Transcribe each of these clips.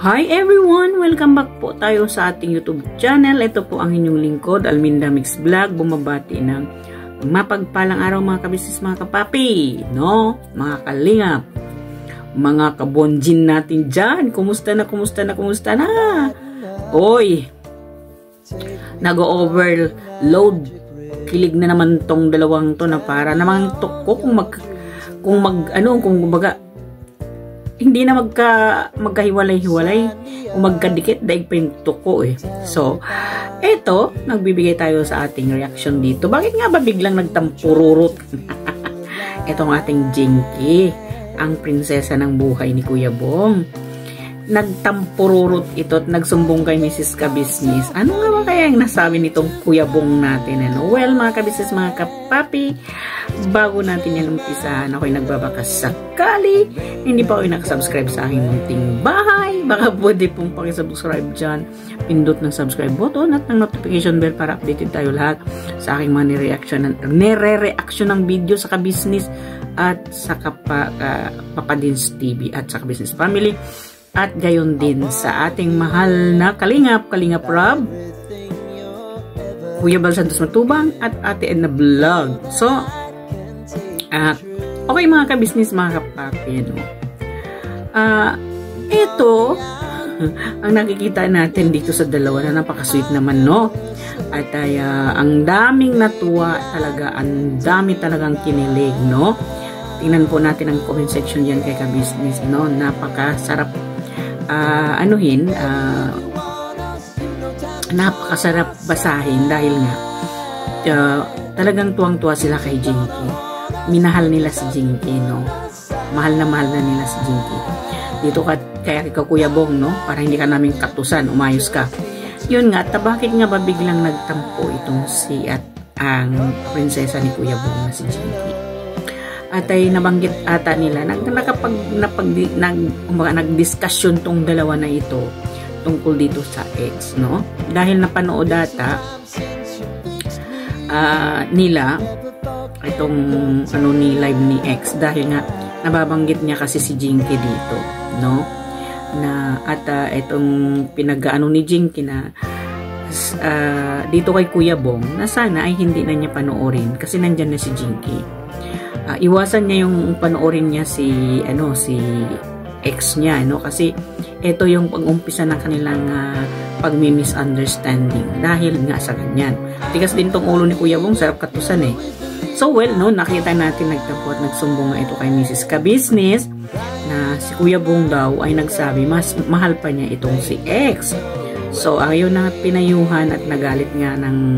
Hi everyone! Welcome back po tayo sa ating YouTube channel. Ito po ang inyong lingkod, Alminda Mix Vlog. Bumabati ng mapagpalang araw mga kabisnes, mga kapapi, no? Mga kalingap, mga kabonjin natin dyan. Kumusta na? Oy! Nag-overload. Kilig na naman tong dalawang to na para namang tuko kung baga hindi na magkahiwalay-hiwalay o magkadikit daig pa yung tuko eh. So, eto, nagbibigay tayo sa ating reaction dito. Bakit nga ba biglang nagtampururot? Ito ang ating Jinky, ang prinsesa ng buhay ni Kuya Bong. Nagtampururot ito at nagsumbong kay Mrs. Kabisnes. Ano nga ba kaya yung nasabi nitong Kuya Bong natin? Ano? Well, mga kabisnes, mga kapapi, bago natin yan umpisahan, ako'y nagbabakas sakali hindi pa kayo nakasubscribe sa aking munting bahay, baka pwede pong pakisubscribe dyan, pindot ng subscribe button at ng notification bell para updated tayo lahat sa aking mga nire-reaction ng video sa kabisnes at sa Papadins TV at sa Kabisnes Family at gayon din sa ating mahal na Kalingap Rob, Kuya Bal Santos Matubang at Ate Edna Vlog. So, okay mga kabisnes, mga kapapi, no? Ito ang nakikita natin dito sa dalawa na napaka-sweet naman, no? At ang daming natuwa talaga, ang dami talagang kinilig, no? Tingnan po natin ang comment section diyan kay kabisnes, no? Napakasarap napakasarap basahin dahil nga talagang tuwang-tuwa sila kay Jinky. Minahal nila si Jinky, no? Mahal na nila si Jinky. Dito kaya ikaw Kuya Bong, no? Para hindi ka namin katusan, umayos ka. Yun nga, bakit nga ba biglang nagtampo itong at ang prinsesa ni Kuya Bong na si Jinky? At ay nabanggit ata nila, nagdiskusyon tong dalawa na ito tungkol dito sa ex, no? Dahil napanood ata nila itong ni live ni ex dahil nga nababanggit niya kasi si Jinky dito, no? At itong pinag-ano ni Jinky na dito kay Kuya Bong na sana ay hindi na niya panoorin kasi nandyan na si Jinky. Iwasan niya yung panoorin niya si ex niya, no? Kasi ito yung pag-umpisa ng kanilang pagmi-misunderstanding dahil nga sa ganyan. Tigas din tong ulo ni Kuya Bong, sarap katusan eh. So well, no, nakita natin nagtampo at nagsumbong nga ito kay Mrs. Kabisnes na si Kuya Bong daw ay nagsabi mas mahal pa niya itong si ex. So ayaw na pinayuhan at nagalit nga ng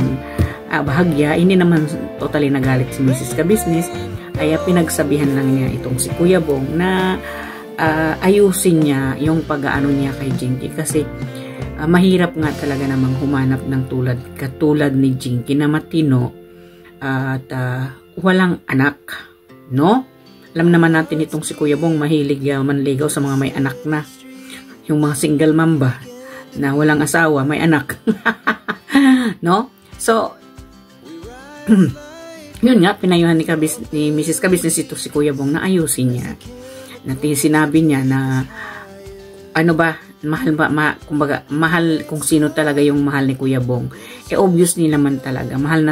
bahagya. Hindi naman totally nagalit si Mrs. Kabisnes, ay pinagsabihan lang niya itong si Kuya Bong na ayusin niya yung pag-aano niya kay Jinky kasi mahirap nga talaga namang humanap ng katulad ni Jinky na matino at walang anak, no? Alam naman natin itong si Kuya Bong mahilig manligaw sa mga may anak na, yung mga single mamba na walang asawa, may anak. No? So yun nga, pinayuhan ni Mrs. Kabisnes ito si Kuya Bong na ayusin niya. Sinabi niya na kumbaga, mahal kung sino talaga yung mahal ni Kuya Bong. Obviously naman talaga, mahal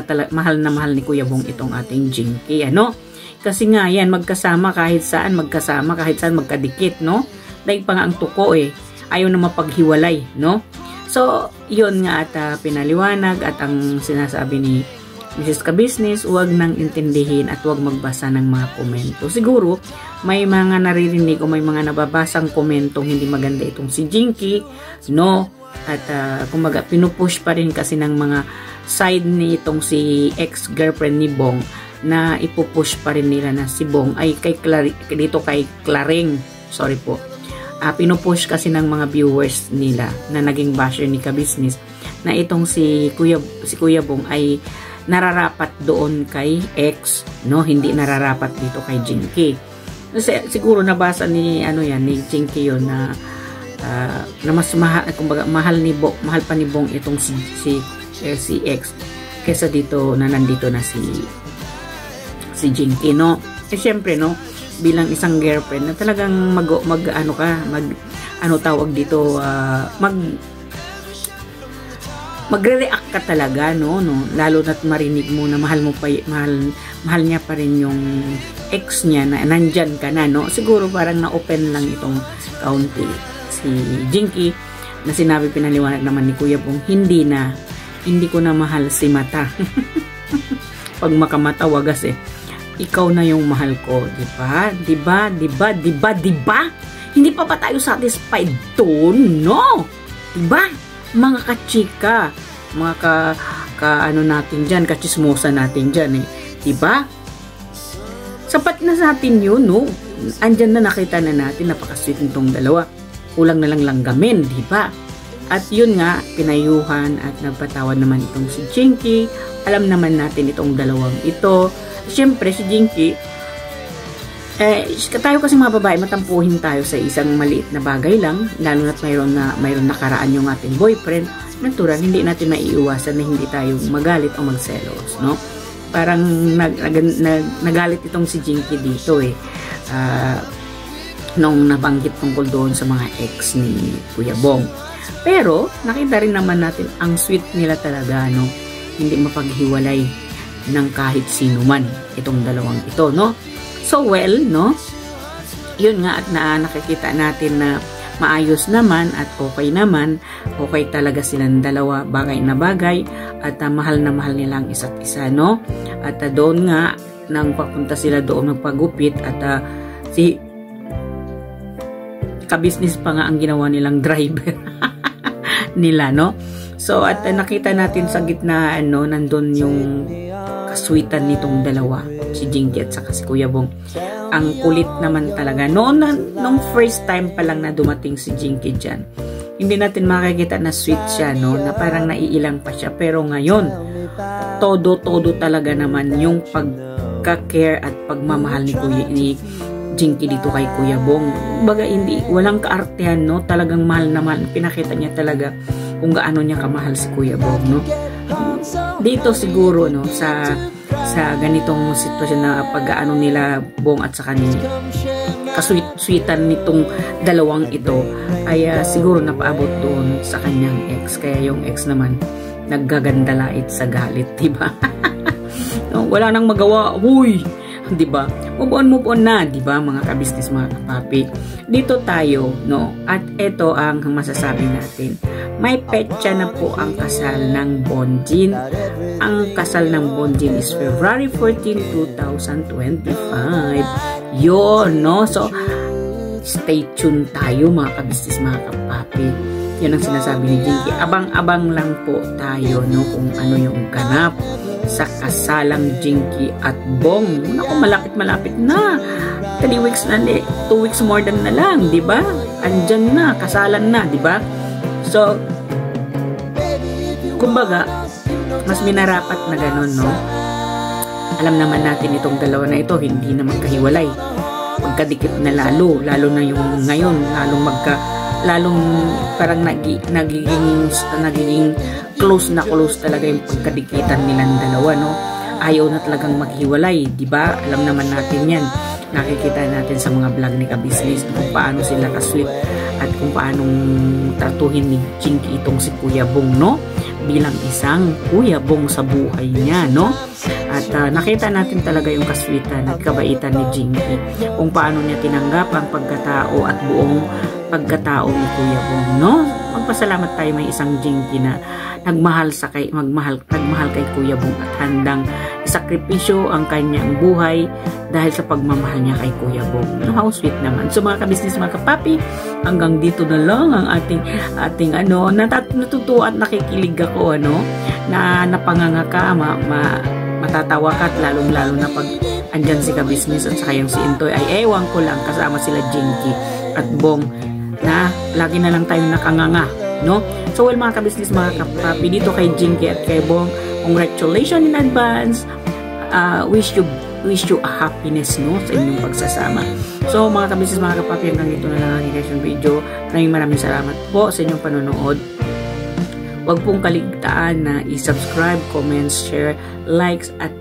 na mahal ni Kuya Bong itong ating Jinky, ano? Kasi nga yan, magkasama kahit saan magkadikit, no? Dahil pa nga ang tuko eh. Ayaw na mapaghiwalay, no? So, yun nga at pinaliwanag at ang sinasabi ni Mrs. Kabisnes, huwag nang intindihin at huwag magbasa ng mga komento. Siguro, may mga naririnig o may mga nababasang komentong hindi maganda itong si Jinky, no? At kumbaga, pinupush pa rin kasi ng mga side ni itong si ex-girlfriend ni Bong na ipupush pa rin nila na si Bong ay kay Clareng. Sorry po. Pinupush kasi ng mga viewers nila na naging basher ni Kabisnes na itong si Kuya Bong ay nararapat doon kay ex, no? Hindi nararapat dito kay Jinky. Siguro nabasa ni Jinky yun na mas mahal pa ni Bong itong si ex kaysa dito na nandito na si Jinky, no? Syempre, no, bilang isang girlfriend na talagang ano tawag dito, magre-react ka talaga, no? Lalo na't marinig mo na mahal niya pa rin yung ex niya na nandyan ka na, no? Siguro parang na-open lang itong kaunti si Jinky na sinabi, pinaliwanag naman ni Kuya Bong, hindi ko na mahal si Mata. Pag makamata, wagas eh. Ikaw na yung mahal ko, di ba? Di ba? Hindi pa ba tayo satisfied doon? No! Di ba? Mga kachika, mga ano natin dyan, kachismosa natin dyan eh. Diba? Sapat na sa atin yun, no? Andyan na, nakita na natin, napakasweet nitong dalawa. Kulang na lang langgamin, diba? At yun nga, pinayuhan at nagpatawad naman itong si Jinky. Alam naman natin itong dalawang ito. Siyempre, si Jinky, tayo kasi mga babae, matampuhin tayo sa isang maliit na bagay lang, lalo na't mayroon nakaraan yung ating boyfriend. Natural, hindi natin maiiwasan na hindi tayo magalit o magselos, no? Parang nagalit itong si Jinky dito eh, nung nabanggit tungkol doon sa mga ex ni Kuya Bong. Pero nakita rin naman natin ang sweet nila talaga, no? Hindi mapaghiwalay ng kahit sino man itong dalawang ito, no? So well, no? Yun nga, at nakikita natin na maayos naman at okay naman. Okay talaga silang dalawa, bagay na bagay, at mahal na mahal nilang isa't isa, no? At doon nga, nang papunta sila doon magpagupit, at si kabisnes pa nga ang ginawa nilang driver nila, no? So, at nakita natin sa gitna, nandun yung kaswitan nitong dalawa, si Jinky at saka si Kuya Bong. Ang kulit naman talaga. Nung first time pa lang na dumating si Jinky dyan, hindi natin makikita na sweet siya, no? Na parang naiilang pa siya. Pero ngayon, todo talaga naman yung pagka-care at pagmamahal ni Jinky dito kay Kuya Bong. Baga, walang kaartehan, no? Talagang mahal na mahal. Pinakita niya talaga kung gaano niya kamahal si Kuya Bong, no? Dito siguro, no, sa ganitong sitwasyon na pag-aano nila Bong at saka ni kasweet-sweetan nitong dalawang ito, ay siguro napaabot doon sa kanyang ex. Kaya yung ex naman naggagandalait sa galit, diba? No, wala nang magawa, huy, diba? Move on na, diba, mga kabisnes, mga kapapi? Dito tayo, no? At ito ang masasabi natin. May petsa na po ang kasal ng Bonjin. Ang kasal ng Bonjin is February 14, 2025. Yun, no? So, stay tuned tayo, mga kabisnes, mga kapapi. Yun ang sinasabi ni Jinky. Abang-abang lang po tayo, no? Kung ano yung ganap sa kasalang Jinky at Bong. Naku, malapit na. 3 weeks na, 2 weeks more than na lang, di ba? Andyan na, kasalan na, di ba? So, kumbaga, mas minarapat na ganun, no? Alam naman natin itong dalawa na ito, hindi na magkahiwalay. Magkadikit na lalo na yung ngayon, lalong parang nagiging close talaga yung pagkadikitan nilang dalawa, no? Ayaw na talagang maghiwalay, di ba? Alam naman natin yan. Nakikita natin sa mga vlog ni Kabisnes kung paano sila ka-sweet at kung paanong tratuhin ni Jinky itong si Kuya Bong, no? Bilang isang Kuya Bong sa buhay niya, no? At nakita natin talaga yung kaswitan at kabaitan ni Jinky, kung paano niya tinanggap ang pagkatao at buong pagkatao ni Kuya Bong, no? Magpasalamat tayo, may isang Jinky na nagmahal kay Kuya Bong at handang isakripisyo ang kanyang buhay dahil sa pagmamahal niya kay Kuya Bong. No, how sweet naman. So mga kabisnes, mga kapapi, hanggang dito na lang ang ating natutuwa at nakikilig ako, na napanganga ka, matatawa ka, at lalong-lalo na pag andyan si Kabisnes at saka yung si Intoy, ay ewan ko lang, kasama sila Jinky at Bong, na lagi na lang tayo nakanganga, no? So well, mga kabisnes, mga kapapi, dito kay Jinky at kay Bong, congratulations in advance. Wish you a happiness, no, sa inyong pagsasama. So mga kabisnes, mga kapapi, hanggang dito na lang ang reaction video. Maraming salamat po sa inyong panonood. Huwag pong kaligtaan na i-subscribe, comment, share, likes at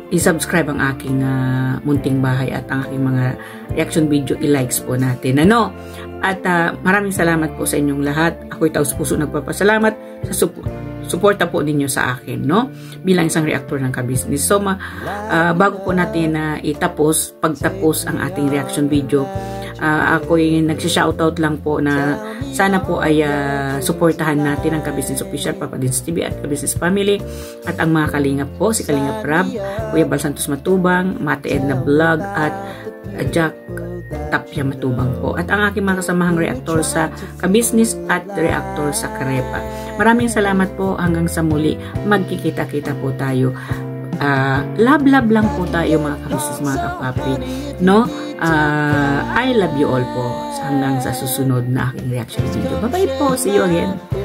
i-subscribe ang aking munting bahay at ang aking mga reaction video, i-likes po natin. Ano? At maraming salamat po sa inyong lahat. Ako'y taus-puso nagpapasalamat sa suporta po ninyo sa akin, no? Bilang isang reactor ng Ka-Business. So, bago po natin pagtapos ang ating reaction video, ako'y nagsishoutout lang po na sana po ay suportahan natin ang Ka-Business Official, Papa Dins TV at Ka-Business Family at ang mga kalingap po, si Kalingap Rab, Kuya Bal Santos Matubang, Mate Edna Vlog at Jack Tapia Matubang po. At ang aking mga kasamahang reactor sa Ka-Business at reactor sa Karepa. Maraming salamat po, hanggang sa muli. Magkikita-kita po tayo. Love lang po tayo mga Ka-Business, mga kapapi. No? I love you all po hanggang sa susunod na aking reaction video. Bye-bye po. See you again.